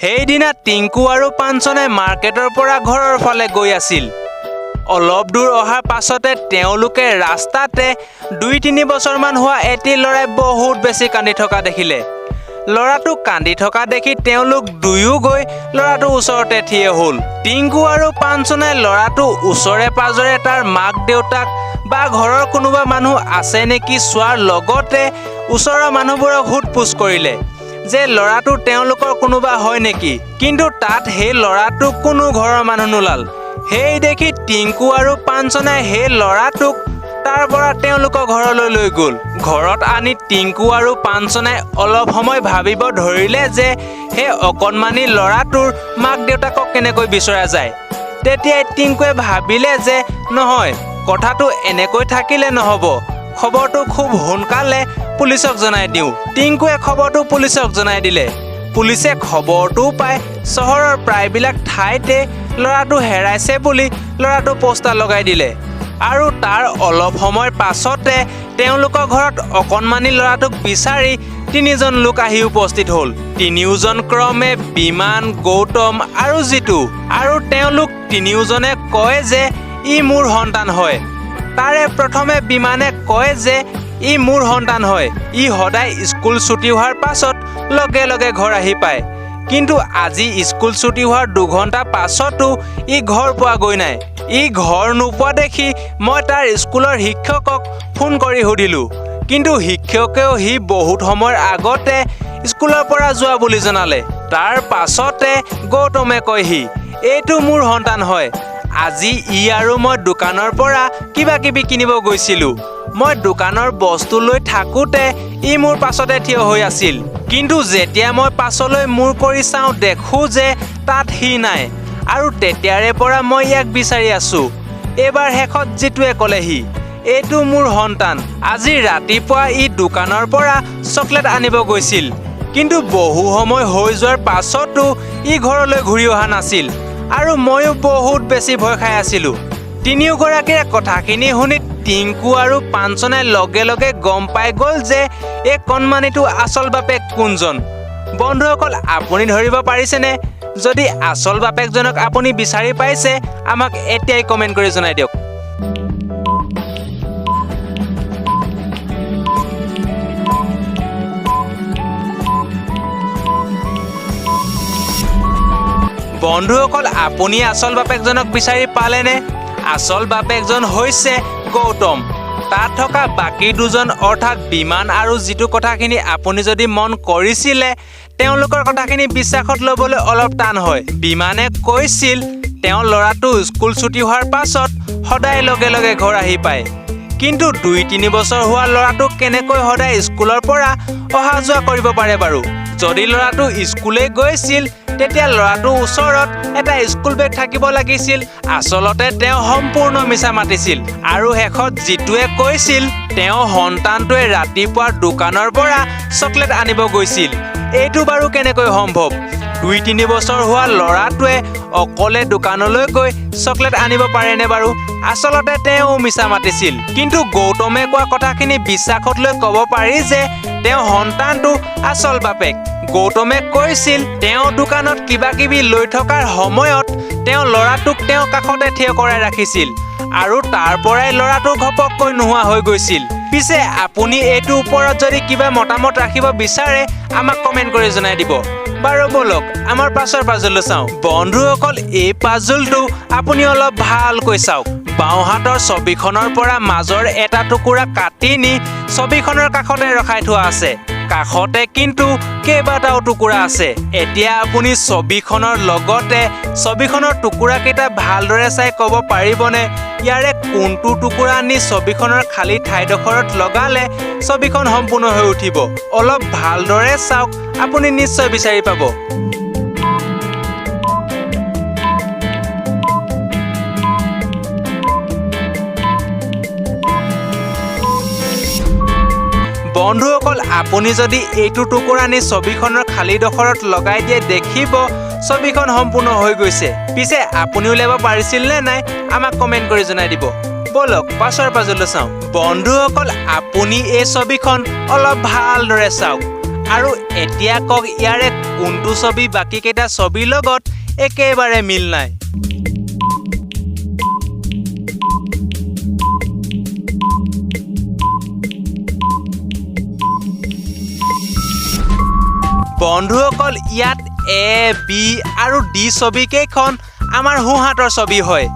সেইদিনা টিংকু আৰু পাঞ্চনে মাৰ্কেটৰ পৰা ঘৰৰ ফালে গৈ আছিল। অলপ দূৰ অহাৰ পাছতে তেওঁলোকে ৰাস্তাতে 2-3 বছৰমান হোৱা এটি ল'ৰাই বহুত বেছি কান্দি থকা দেখিলে। ল'ৰাটো কান্দি থকা দেখি তেওঁলোক দুয়ো গৈ ল'ৰাটোৰ ওচৰতে থিয় হ'ল। টিংকু আৰু পাঞ্চনে ল'ৰাটো ওচৰে পাজৰে তাৰ মাক দেউতাক বা ঘৰৰ কোনোবা মানুহ আছে নেকি চোৱাৰ লগতে ওচৰৰ মানুহবোৰক সোধ-পোছ কৰিলে যে ল'ৰাটো তেওঁলোকৰ কোনোবা হয় নেকি, কিন্তু তাত সেই ল'ৰাটোক কোনো ঘৰৰ মানুহ নোলাল। সেই দেখি টিংকু আৰু পাঞ্চনে সেই ল'ৰাটোক তাৰ পৰা তেওঁলোকৰ ঘৰলৈ লৈ গ'ল। ঘৰত আনি টিংকু আৰু পাঞ্চনে অলপ সময় ভাবিব ধৰিলে যে সেই অকণমানি ল'ৰাটোৰ মাক দেউতাকক কেনেকৈ বিচৰা যায়। তেতিয়াই টিংকুৱে ভাবিলে যে নহয়, কথাটো এনেকৈ থাকিলে নহ'ব, খবৰটো খুব সোনকালে পুলিচক জনাই দিওঁ। টিংকুৱে খবৰটো পুলিচক জনাই দিলে। পুলিচে খবৰটো পাই চহৰৰ প্ৰায়বিলাক ঠাইতে ল'ৰাটো হেৰাইছে বুলি ল'ৰাটো পোষ্টাৰ লগাই দিলে। আৰু তাৰ অলপ সময়ৰ পাছতে তেওঁলোকৰ ঘৰত অকণমানি ল'ৰাটোক বিচাৰি 3জন লোক আহি উপস্থিত হ'ল। 3জন ক্ৰমে বিমান, গৌতম আৰু জিতু। আৰু তেওঁলোক 3জনে কয় যে ই মোৰ সন্তান হয়। তাৰে প্ৰথমে বিমানে কয় যে ই মোৰ সন্তান হয়, ই সদায় স্কুল ছুটি হোৱাৰ পাছত লগে লগে ঘৰ আহি পায়, কিন্তু আজি স্কুল ছুটি হোৱাৰ 2 ঘণ্টা পাছতো ই ঘৰ পোৱাগৈ নাই। ই ঘৰ নোপোৱা দেখি মই তাৰ স্কুলৰ শিক্ষকক ফোন কৰি সুধিলোঁ, কিন্তু শিক্ষকেও সি বহুত সময়ৰ আগতে স্কুলৰ পৰা যোৱা বুলি জনালে। তাৰ পাছতে গৌতমে কয়হি এইটো মোৰ সন্তান হয়। আজি ই আৰু মই দোকানৰ পৰা কিবা কিবি কিনিব গৈছিলোঁ। মই দোকানৰ বস্তু লৈ থাকোঁতে ই মোৰ পাছতে থিয় হৈ আছিল, কিন্তু যেতিয়া মই পাছলৈ মূৰ কৰি চাওঁ দেখোঁ যে তাত সি নাই, আৰু তেতিয়াৰে পৰা মই ইয়াক বিচাৰি আছোঁ। এইবাৰ শেষত জিতুৱে ক'লেহি এইটো মোৰ সন্তান। আজি ৰাতিপুৱা ই দোকানৰ পৰা চকলেট আনিব গৈছিল, কিন্তু বহু সময় হৈ যোৱাৰ পাছতো ই ঘৰলৈ ঘূৰি অহা নাছিল, আৰু ময়ো বহুত বেছি ভয় খাই আছিলোঁ। 3গৰাকীয়ে কথাখিনি শুনি টিংকু আৰু পাঞ্চনে লগে লগে গম পাই গ'ল যে এই কণমানিটো আচল বাপেক কোনজন। বন্ধুসকল, আপুনি ধৰিব পাৰিছেনে? যদি আচল বাপেকজনক আপুনি বিচাৰি পাইছে, আমাক এতিয়াই কমেণ্ট কৰি জনাই দিয়ক। বন্ধুসকল, আপুনি আচল বাপেকজনক বিচাৰি পালেনে? আচল বাপেকজন হৈছে গৌতম। তাত থকা বাকী 2জন অৰ্থাৎ বিমান আৰু জিতু কথাখিনি আপুনি যদি মন কৰিছিলে, তেওঁলোকৰ কথাখিনি বিশ্বাসত ল'বলৈ অলপ টান হয়। বিমানে কৈছিল তেওঁ ল'ৰাটো স্কুল ছুটি হোৱাৰ পাছত সদায় লগে লগে ঘৰ আহি পায়, কিন্তু 2-3 বছৰ হোৱা ল'ৰাটো কেনেকৈ সদায় স্কুলৰ পৰা অহা যোৱা কৰিব পাৰে বাৰু? যদি ল'ৰাটো স্কুলে গৈছিল তেতিয়া ল'ৰাটোৰ ওচৰত এটা স্কুল বেগ থাকিব লাগিছিল। আচলতে তেওঁ সম্পূৰ্ণ মিছা মাতিছিল। আৰু শেষত জিতুৱে কৈছিল তেওঁ সন্তানটোৱে ৰাতিপুৱা দোকানৰ পৰা চকলেট আনিব গৈছিল। এইটো বাৰু কেনেকৈ সম্ভৱ? 2-3 বছৰ হোৱা ল'ৰাটোৱে অকলে দোকানলৈ গৈ চকলেট আনিব পাৰেনে বাৰু? আচলতে তেওঁ মিছা মাতিছিল। কিন্তু গৌতমে কোৱা কথাখিনি বিশ্বাসত লৈ ক'ব পাৰি যে তেওঁ সন্তানটো আচল বাপেক। গৌতমে কৈছিল তেওঁ দোকানত কিবা কিবি লৈ থকাৰ সময়ত তেওঁ ল'ৰাটোক তেওঁ কাষতে থিয় কৰাই ৰাখিছিল, আৰু তাৰ পৰাই ল'ৰাটো ঘপককৈ নোহোৱা হৈ গৈছিল। পিছে আপুনি এইটোৰ ওপৰত যদি কিবা মতামত ৰাখিব বিচাৰে, আমাক কমেণ্ট কৰি জনাই দিব। বাৰু বলক আমাৰ পাছৰ পাজলটো চাওঁ। বন্ধুসকল, এই পাজলটো আপুনি অলপ ভালকৈ চাওক। বাওঁহাতৰ ছবিখনৰ পৰা মাজৰ এটা টুকুৰা কাটি নি ছবিখনৰ কাষতে ৰখাই থোৱা আছে। কাষতে কিন্তু কেইবাটাও টুকুৰা আছে। এতিয়া আপুনি ছবিখনৰ লগতে ছবিখনৰ টুকুৰাকেইটা ভালদৰে চাই ক'ব পাৰিবনে ইয়াৰে কোনটো টুকুৰা আনি ছবিখনৰ খালী ঠাইডোখৰত লগালে ছবিখন সম্পূৰ্ণ হৈ উঠিব? অলপ ভালদৰে চাওক, আপুনি নিশ্চয় বিচাৰি পাব। বন্ধুসকল, আপুনি যদি এইটো টুকুৰা আনি ছবিখনৰ খালীডোখৰত লগাই দিয়ে দেখিব ছবিখন সম্পূৰ্ণ হৈ গৈছে। পিছে আপুনি উলিয়াব পাৰিছিল নে নাই, আমাক কমেণ্ট কৰি জনাই দিব। বলক পাছৰ পাজলটো চাওঁ। বন্ধুসকল, আপুনি এই ছবিখন অলপ ভালদৰে চাওক। আৰু এতিয়া কক ইয়াৰে কোনটো ছবি বাকি কেইটা ছবিৰ লগত একেবাৰে মিল নাই বন্ধুসকল ইয়াত এ বি আৰু ডি ছবি কেইখন আমাৰ সোঁহাতৰ ছবি হয়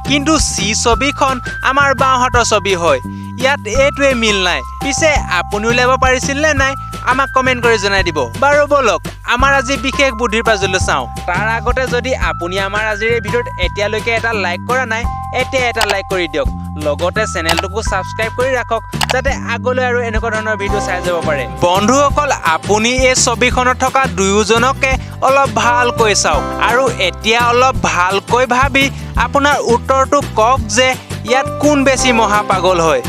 কিন্তু সি ছবিখন আমাৰ বাওঁহাতৰ ছবি হয় ইয়াত এইটোৱে মিল নাই পিছে আপুনি উলিয়াব পাৰিছিল নে নাই আমাক কমেন্ট কৰি জনাই দিব বাৰু বলক আমাৰ আজি বিশেষ বুদ্ধিৰ পাজল চাওঁ তাৰ আগতে যদি আপুনি আমাৰ আজিৰ এই ভিডিঅ'ত এতিয়ালৈকে এটা লাইক কৰা নাই এতিয়া এটা লাইক কৰি দিয়ক লগতে চেনেলটোকো সাবস্ক্ৰাইব কৰি ৰাখক যাতে আগলৈ আৰু এনেকুৱা ধৰণৰ ভিডিঅ' চাই যাব পাৰে বন্ধুসকল আপুনি এই ছবিখনত থকা দুয়োজনকে অলপ ভালকৈ চাওক আৰু এতিয়া অলপ ভালকৈ ভাবি আপোনাৰ উত্তৰটো কওক যে ইয়াত কোন বেছি মহা পাগল হয়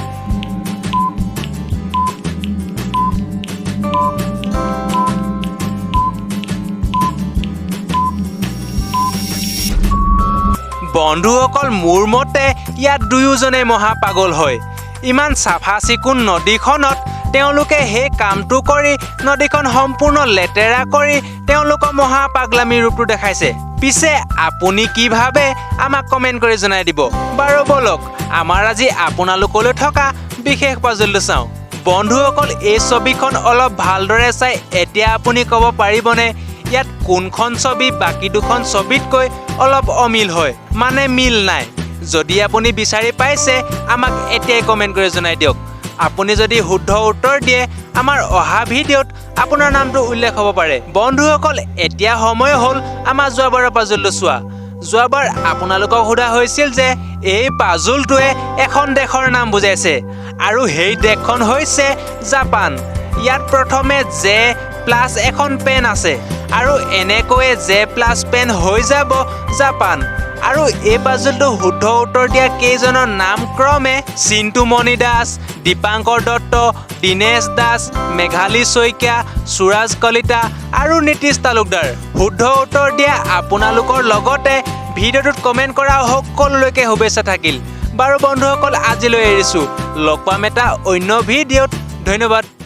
বন্ধুসকল মোৰ মতে ইয়াত দুয়োজনে মহা পাগল হয় ইমান চাফা চিকুণ নদীখনত তেওঁলোকে সেই কামটো কৰি নদীখন সম্পূৰ্ণ লেতেৰা কৰি তেওঁলোকৰ মহা পাগলামী ৰূপটো দেখাইছে পিছে আপুনি কি ভাবে আমাক কমেন্ট কৰি জনাই দিব বাৰু বলক আমাৰ আজি আপোনালোকলৈ থকা বিশেষ পাজলটো চাওঁ বন্ধুসকল এই ছবিখন অলপ ভালদৰে চাই এতিয়া আপুনি ক'ব পাৰিবনে ইয়াত কোনখন ছবি বাকি দুখন ছবিতকৈ অলপ অমিল হয় মানে মিল নাই যদি আপুনি বিচাৰি পাইছে আমাক এতিয়াই কমেন্ট কৰি জনাই দিয়ক আপুনি যদি শুদ্ধ উত্তৰ দিয়ে আমাৰ অহা ভিডিঅ'ত আপোনাৰ নামটো উল্লেখ হ'ব পাৰে বন্ধুসকল এতিয়া সময় হ'ল আমাৰ যোৱাবাৰৰ পাজলটো চোৱা যোৱাবাৰ আপোনালোকক সোধা হৈছিল যে এই পাজলটোৱে এখন দেশৰ নাম বুজাইছে আৰু সেই দেশখন হৈছে জাপান ইয়াত প্ৰথমে জে প্লাস এখন পেন আছে আৰু এনেকৈয়ে জে প্লাস পেন হৈ যাব জাপান আৰু এই পাজলটো শুদ্ধ উত্তৰ দিয়া কেইজনৰ নাম ক্ৰমে চিন্তুমণি দাস দীপাংকৰ দত্ত দিনেশ দাস মেঘালী শইকীয়া সুৰাজ কলিতা আৰু নীতিশ তালুকদাৰ শুদ্ধ উত্তৰ দিয়া আপোনালোকৰ লগতে ভিডিঅ'টোত কমেন্ট কৰা সকলোলৈকে শুভেচ্ছা থাকিল বাৰু বন্ধুসকল আজিলৈ এৰিছো লগ পাম এটা অন্য ভিডিঅ'ত ধন্যবাদ